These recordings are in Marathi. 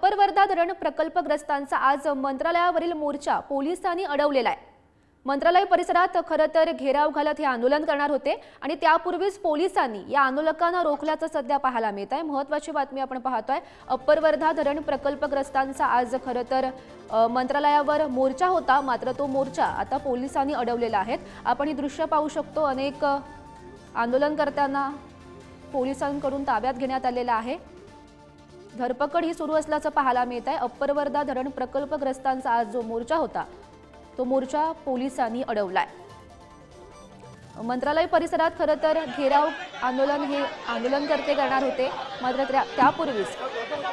अप्पर वर्धा धरण प्रकल्पग्रस्तांचा आज मंत्रालयावरील मोर्चा पोलिसांनी अडवलेला आहे। मंत्रालय परिसरात खरं तर घेराव घालत हे आंदोलन करणार होते आणि त्यापूर्वीच पोलिसांनी या आंदोलकांना रोखल्याचं सध्या पाहायला मिळत आहे। महत्त्वाची बातमी आपण पाहतोय, अप्पर वर्धा धरण प्रकल्पग्रस्तांचा आज खरं तर मंत्रालयावर मोर्चा होता, मात्र तो मोर्चा आता पोलिसांनी अडवलेला आहे। आपण ही दृश्य पाहू शकतो, अनेक आंदोलनकर्त्यांना पोलिसांकडून ताब्यात घेण्यात आलेला आहे। धरपकड ही सुरू असल्याचं पाहायला मिळत आहे। अप्पर वर्धा धरण प्रकल्पग्रस्तांचा आज जो मोर्चा होता तो मोर्चा पोलिसांनी अडवलाय। मंत्रालय परिसरात खरं तर घेराव आंदोलन हे आंदोलनकर्ते करणार होते, मात्र त्यापूर्वीच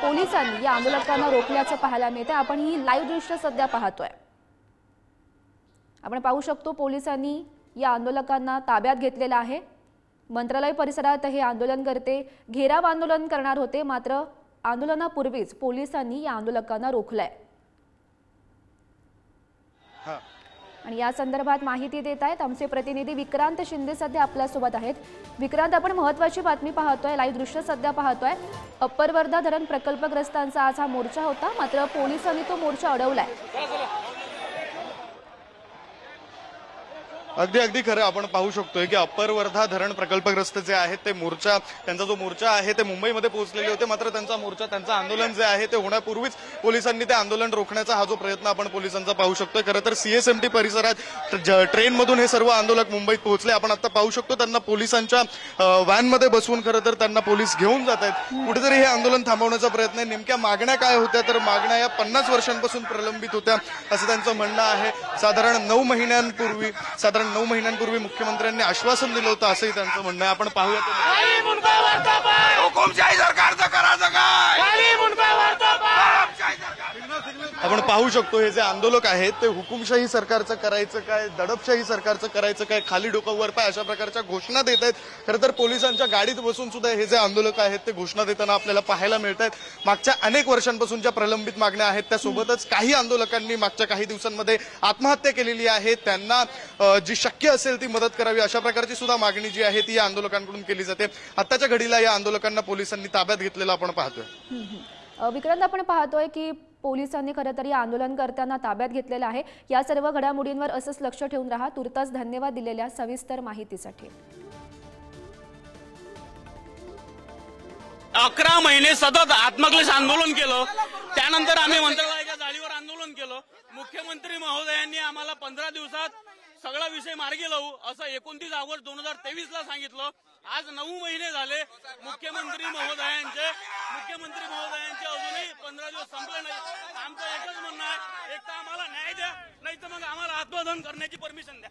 पोलिसांनी या आंदोलकांना रोखल्याचं पाहायला मिळतंय। आपण ही लाईव्ह दृश्य सध्या पाहतोय। आपण पाहू शकतो पोलिसांनी या आंदोलकांना ताब्यात घेतलेलं आहे। मंत्रालय परिसरात हे आंदोलनकर्ते घेराव आंदोलन करणार होते, मात्र आंदोलनापूर्वीच पोलिसांनी या आंदोलकांना रोखलंय। आणि या संदर्भात माहिती देत आहेत आमचे प्रतिनिधी विक्रांत शिंदे सध्या आपल्या सोबत आहेत। विक्रांत, आपण महत्त्वाची बातमी पाहतोय, लाईव्ह दृश्य सध्या पाहतोय। अप्पर वर्धा धरण प्रकल्पग्रस्तांचा आज हा मोर्चा होता, मात्र पोलिसांनी तो मोर्चा अडवलाय। अगदी खरं आपण पाहू शकतोय की अप्पर वर्धा धरण प्रकल्पग्रस्त जे आहेत ते मोर्चा, त्यांचा जो मोर्चा आहे ते मुंबईमध्ये पोहोचलेले होते, मात्र त्यांचा मोर्चा, त्यांचं आंदोलन जे आहे ते होण्यापूर्वीच पोलिसांनी ते आंदोलन रोखण्याचा हा जो प्रयत्न आपण पोलिसांचा पाहू शकतोय। खरं तर सीएसएमटी परिसरात ट्रेनमधून हे सर्व आंदोलक मुंबईत पोहोचले। आपण आता पाहू शकतो त्यांना पोलिसांच्या व्हॅनमध्ये बसवून खरं तर त्यांना पोलीस घेऊन जात आहेत। कुठेतरी हे आंदोलन थांबवण्याचा प्रयत्न आहे। नेमक्या मागण्या काय होत्या, तर मागण्या या 50 वर्षांपासून प्रलंबित होत्या असं त्यांचं म्हणणं आहे। साधारण 9 महिन्यांपूर्वी मुख्यमंत्र्यांनी आश्वासन दिलं होतं असंही त्यांचं म्हणणं आहे। आपण पाहूया हुकुमशाही सरकारचं करायचं काय। आपण पाहू शकतो हे जे आंदोलक आहेत ते हुकुमशाही सरकारचं करायचं काय, दडपशाही सरकारचं करायचं काय, खाली डोकं वर पाय अशा प्रकारच्या घोषणा देत आहेत। खरं तर पोलिसांच्या गाडीत बसून सुद्धा हे जे आंदोलक आहेत ते घोषणा देताना आपल्याला पाहायला मिळत आहेत। मागच्या अनेक वर्षांपासून ज्या प्रलंबित मागण्या आहेत त्यासोबतच काही आंदोलकांनी मागच्या काही दिवसांमध्ये आत्महत्या केलेली आहे, त्यांना जी शक्य असेल ती मदत करावी अशा प्रकारची सुद्धा मागणी जी आहे ती या आंदोलकांकडून केली जाते। आताच्या घडीला या आंदोलकांना पोलिसांनी ताब्यात घेतलेलं आपण पाहतोय। विक्रांत, आपण पाहतोय की पोलिसांनी खरं तर या आंदोलनकर्त्यांना ताब्यात घेतलेलं आहे। या सर्व घडामोडींवर असंच लक्ष ठेवून राहा। तुर्तास धन्यवाद दिलेल्या सविस्तर माहितीसाठी। 11 महिने सतत आत्मक्लेश आंदोलन केलं, त्यानंतर आम्ही मंत्रालयाच्या जाळीवर आंदोलन केलं। मुख्यमंत्री महोदयांनी आम्हाला 15 दिवसात सगळा विषय मार्गी लावू असं 29 ऑगस्ट 2023 ला सांगितलं। आज 9 महिने झाले मुख्यमंत्री महोदयांचे अजूनही 15 दिवस संपले नाही। आमचं एकच म्हणणं आहे, एक तर आम्हाला न्याय द्या, नाही तर मग आम्हाला आत्मदहन करण्याची परमिशन द्या।